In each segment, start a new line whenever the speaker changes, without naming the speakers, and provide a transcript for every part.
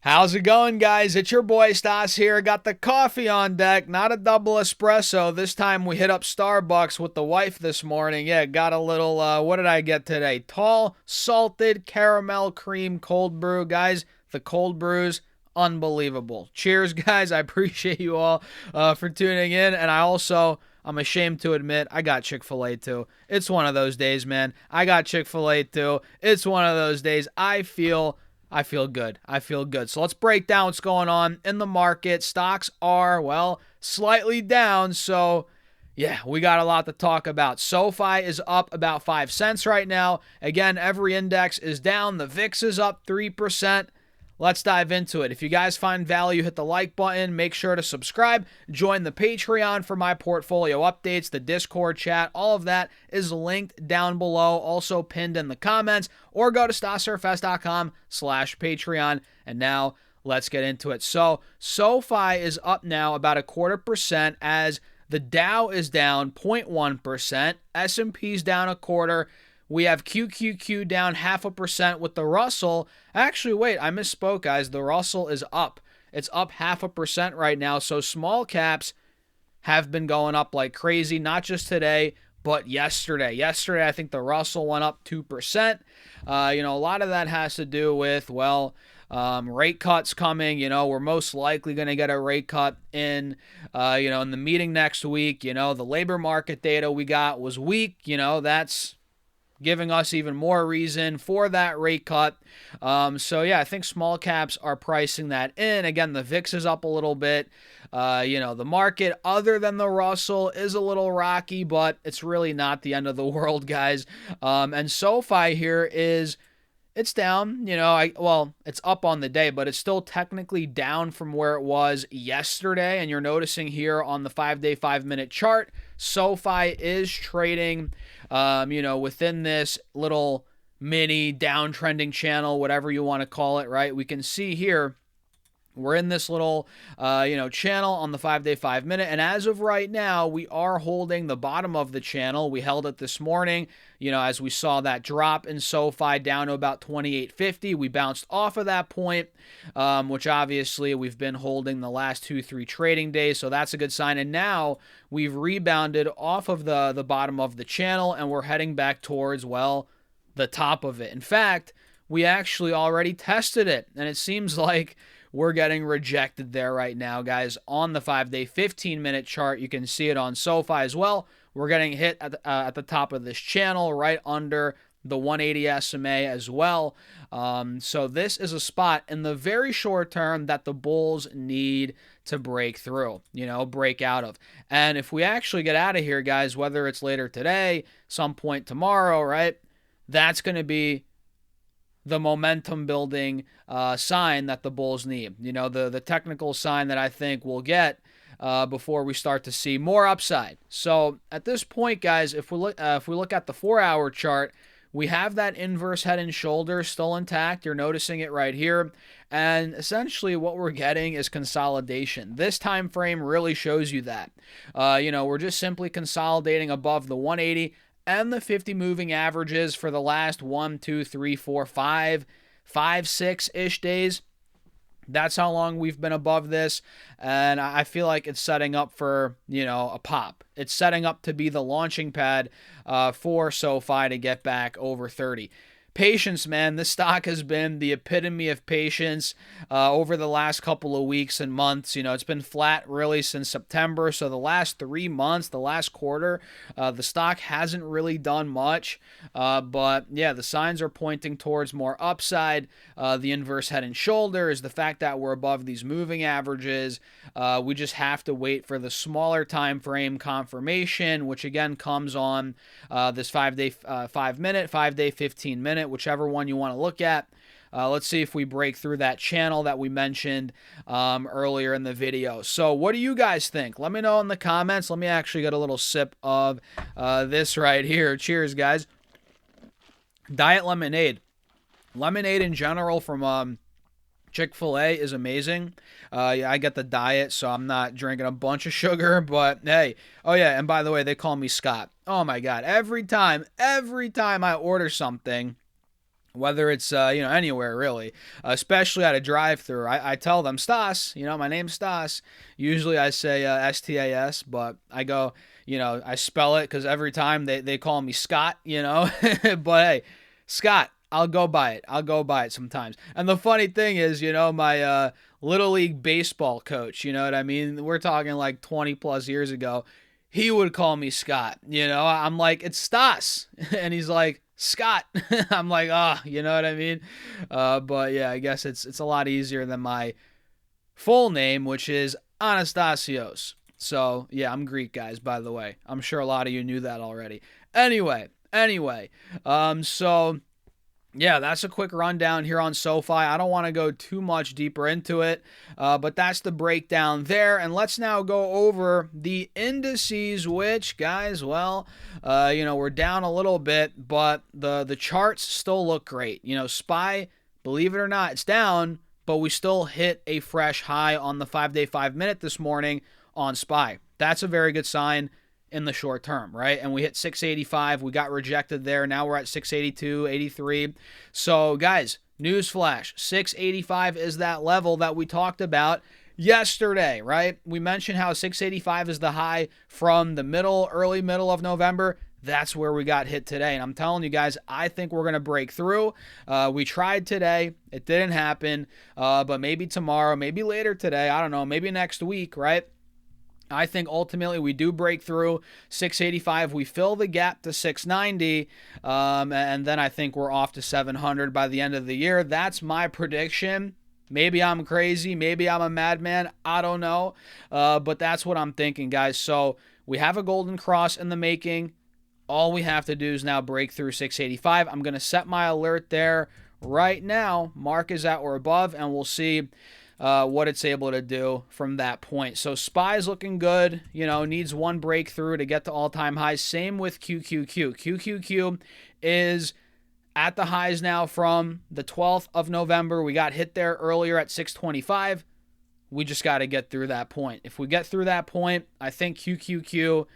How's it going, guys? It's your boy Stas here. Got the coffee on deck, not a double espresso. This time we hit up Starbucks with the wife this morning. Yeah, got a little, what did I get today? Tall, salted caramel cream cold brew. Guys, the cold brews, unbelievable. Cheers, guys. I appreciate you all for tuning in. And I'm ashamed to admit, I got Chick-fil-A too. It's one of those days, man. I got Chick-fil-A too. It's one of those days. I feel good. I feel good. So let's break down what's going on in the market. Stocks are, well, slightly down. So, yeah, we got a lot to talk about. Sofi is up about 5 cents right now. Again, every index is down. The VIX is up 3%. Let's dive into it. If you guys find value, hit the like button. Make sure to subscribe. Join the Patreon for my portfolio updates, the Discord chat. All of that is linked down below, also pinned in the comments, or go to stassurfs.com/Patreon. And now let's get into it. So SoFi is up now about 0.25% as the Dow is down 0.1%. S&P's down 0.25%. We have QQQ down 0.5% with the Russell. Actually, wait, I misspoke, guys. The Russell is up. It's up 0.5% right now. So small caps have been going up like crazy, not just today, but yesterday. Yesterday, I think the Russell went up 2%. A lot of that has to do with, rate cuts coming. We're most likely going to get a rate cut in the meeting next week. The labor market data we got was weak. That's giving us even more reason for that rate cut. I think small caps are pricing that in. Again, the VIX is up a little bit. The market, other than the Russell, is a little rocky, but it's really not the end of the world, guys. And SoFi here it's down, it's up on the day, but it's still technically down from where it was yesterday. And you're noticing here on the 5-day, 5-minute chart, SoFi is trading, within this little mini downtrending channel, whatever you want to call it, right? We can see here, we're in this little, channel on the 5-day, 5-minute. And as of right now, we are holding the bottom of the channel. We held it this morning, as we saw that drop in SoFi down to about 28.50. We bounced off of that point, which obviously we've been holding the last 2-3 trading days. So that's a good sign. And now we've rebounded off of the bottom of the channel and we're heading back towards, the top of it. In fact, we actually already tested it. And it seems like we're getting rejected there right now, guys. On the 5-day, 15-minute chart, you can see it on SoFi as well. We're getting hit at the top of this channel, right under the 180 SMA as well. So this is a spot in the very short term that the bulls need to break through, break out of. And if we actually get out of here, guys, whether it's later today, some point tomorrow, right, that's going to be the momentum building sign that the bulls need. The technical sign that I think we'll get before we start to see more upside. So at this point, guys, if we look at the 4-hour chart, we have that inverse head and shoulder still intact. You're noticing it right here. And essentially what we're getting is consolidation. This time frame really shows you that. We're just simply consolidating above the 180 and the 50 moving averages for the last 1, 2, 3, 4, 5, 6-ish days. That's how long we've been above this. And I feel like it's setting up for, a pop. It's setting up to be the launching pad for SoFi to get back over 30. Patience, man. This stock has been the epitome of patience over the last couple of weeks and months. It's been flat really since September. So the last 3 months, the last quarter, the stock hasn't really done much. But yeah, the signs are pointing towards more upside. The inverse head and shoulder is the fact that we're above these moving averages. We just have to wait for the smaller time frame confirmation, which again comes on this 5-day, 5-minute, 5-day, 15-minute. Whichever one you want to look at. Let's see if we break through that channel that we mentioned earlier in the video. So what do you guys think? Let me know in the comments. Let me actually get a little sip of this right here. Cheers, guys. Diet lemonade. Lemonade in general from Chick-fil-A is amazing. I get the diet, so I'm not drinking a bunch of sugar, but hey. Oh yeah, and by the way, they call me Scott. Oh my God. Every time I order something whether it's anywhere really, especially at a drive-through. I tell them Stas, my name's Stas. Usually I say STAS, but I go, I spell it because every time they call me Scott, but hey, Scott, I'll go by it. I'll go by it sometimes. And the funny thing is, my little league baseball coach, you know what I mean? We're talking like 20 plus years ago. He would call me Scott. I'm like, it's Stas. And he's like, Scott. I'm like, you know what I mean? But yeah, I guess it's a lot easier than my full name, which is Anastasios. So yeah, I'm Greek, guys, by the way. I'm sure a lot of you knew that already. Anyway, so yeah, that's a quick rundown here on SoFi. I don't want to go too much deeper into it, but that's the breakdown there. And let's now go over the indices, which, guys, well, we're down a little bit, but the charts still look great. SPY, believe it or not, it's down, but we still hit a fresh high on the 5-day 5-minute this morning on SPY. That's a very good sign in the short term, right? And we hit 685. We got rejected there. Now we're at 682, 83. So, guys, newsflash, 685 is that level that we talked about yesterday, right? We mentioned how 685 is the high from the early middle of November. That's where we got hit today. And I'm telling you guys, I think we're going to break through. We tried today. It didn't happen. But maybe tomorrow, maybe later today. I don't know. Maybe next week, right? I think ultimately we do break through 685. We fill the gap to 690, and then I think we're off to 700 by the end of the year. That's my prediction. Maybe I'm crazy. Maybe I'm a madman. I don't know, but that's what I'm thinking, guys. So we have a golden cross in the making. All we have to do is now break through 685. I'm going to set my alert there right now. Mark is at or above, and we'll see what it's able to do from that point. So SPY's looking good, needs one breakthrough to get to all-time highs. Same with QQQ. QQQ is at the highs now from the 12th of November. We got hit there earlier at 625. We just got to get through that point. If we get through that point, I think QQQ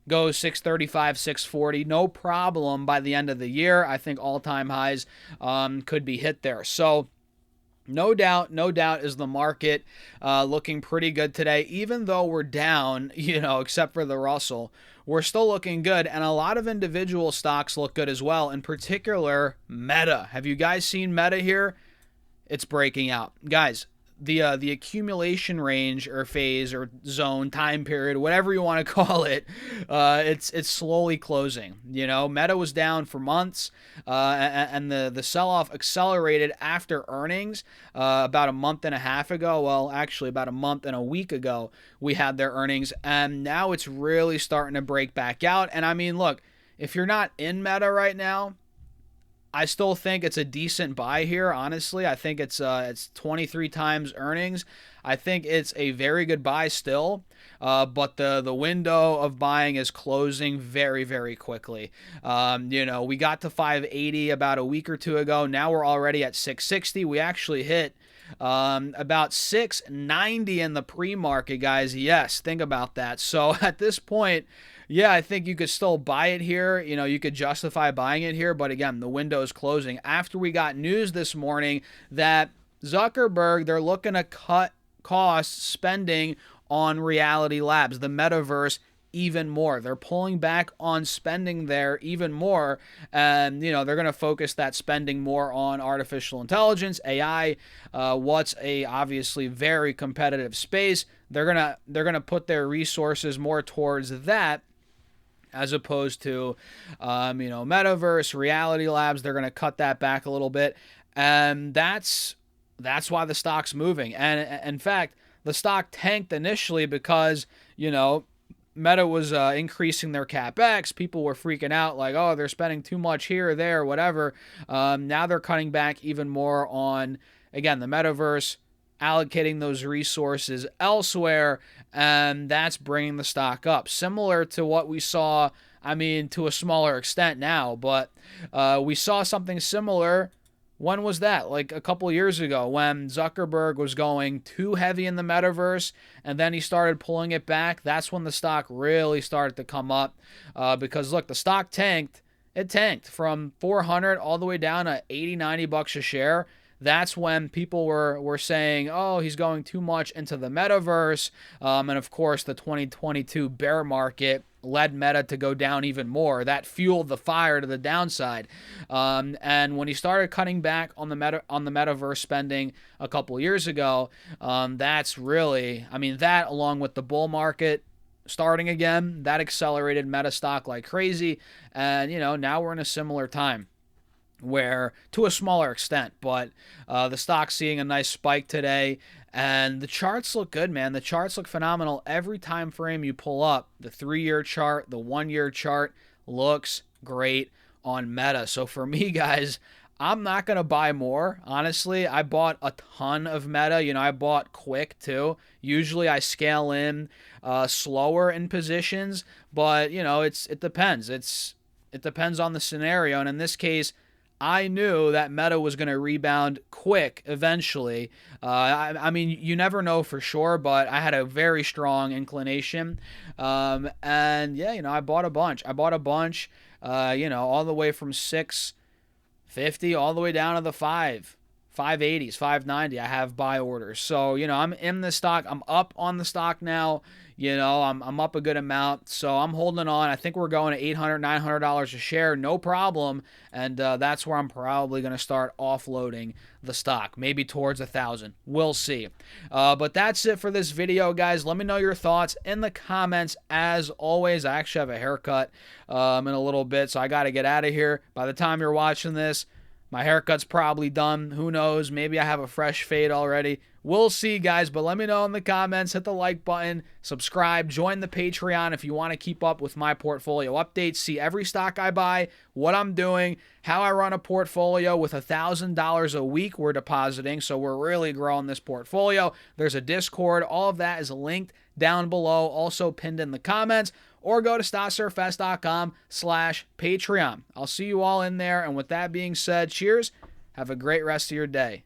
goes 635, 640, no problem by the end of the year. I think all-time highs could be hit there. So no doubt is the market looking pretty good today. Even though we're down, except for the Russell, we're still looking good. And a lot of individual stocks look good as well, in particular Meta. Have you guys seen Meta here? It's breaking out. Guys, the accumulation range or phase or zone, time period, whatever you want to call it, it's slowly closing. Meta was down for months, and the sell-off accelerated after earnings about a month and a half ago. Well, actually about a month and a week ago we had their earnings, and now it's really starting to break back out. And I mean, look, if you're not in Meta right now, I still think it's a decent buy here, honestly. I think it's 23 times earnings. I think it's a very good buy still, but the window of buying is closing very, very quickly. We got to 580 about a week or two ago. Now we're already at 660. We actually hit about 690 in the pre-market, guys. Yes, think about that. So at this point, yeah, I think you could still buy it here. You could justify buying it here. But again, the window is closing. After we got news this morning that Zuckerberg, they're looking to cut costs spending on Reality Labs, the metaverse, even more. They're pulling back on spending there even more. And, they're going to focus that spending more on artificial intelligence, AI, what's a obviously very competitive space. They're going to put their resources more towards that, as opposed to, metaverse, Reality Labs. They're going to cut that back a little bit. And that's why the stock's moving. And in fact, the stock tanked initially because, Meta was increasing their CapEx. People were freaking out like, oh, they're spending too much here or there, whatever. Now they're cutting back even more on, again, the metaverse, allocating those resources elsewhere, and that's bringing the stock up. Similar to what we saw, to a smaller extent now, but we saw something similar. When was that? Like a couple years ago when Zuckerberg was going too heavy in the metaverse and then he started pulling it back. That's when the stock really started to come up because, look, the stock tanked it tanked from 400 all the way down to 80, $90 a share. That's when people were saying, oh, he's going too much into the metaverse. And of course, the 2022 bear market led Meta to go down even more. That fueled the fire to the downside. And when he started cutting back on the metaverse spending a couple years ago, that's really, I mean, that along with the bull market starting again, that accelerated Meta stock like crazy. And, now we're in a similar time where, to a smaller extent, but the stock's seeing a nice spike today, and the charts look good, man. The charts look phenomenal. Every time frame you pull up, the 3-year chart, the 1-year chart looks great on Meta. So for me, guys, I'm not going to buy more. Honestly, I bought a ton of Meta. I bought quick too. Usually I scale in slower in positions, but it depends. It depends on the scenario, and in this case, I knew that Meta was going to rebound quick eventually. I mean, you never know for sure, but I had a very strong inclination. And yeah, I bought a bunch. All the way from 650 all the way down to the 580s, 590. I have buy orders. So, I'm in the stock. I'm up on the stock now. I'm up a good amount. So I'm holding on. I think we're going to $800, $900 a share. No problem. And that's where I'm probably going to start offloading the stock. Maybe towards 1,000. We'll see. But that's it for this video, guys. Let me know your thoughts in the comments. As always, I actually have a haircut in a little bit, so I got to get out of here. By the time you're watching this, my haircut's probably done. Who knows? Maybe I have a fresh fade already. We'll see, guys, but let me know in the comments. Hit the like button, subscribe, join the Patreon if you want to keep up with my portfolio updates, see every stock I buy, what I'm doing, how I run a portfolio with $1,000 a week we're depositing, so we're really growing this portfolio. There's a Discord. All of that is linked down below, also pinned in the comments, or go to stocksurfs.com/Patreon. I'll see you all in there, and with that being said, cheers. Have a great rest of your day.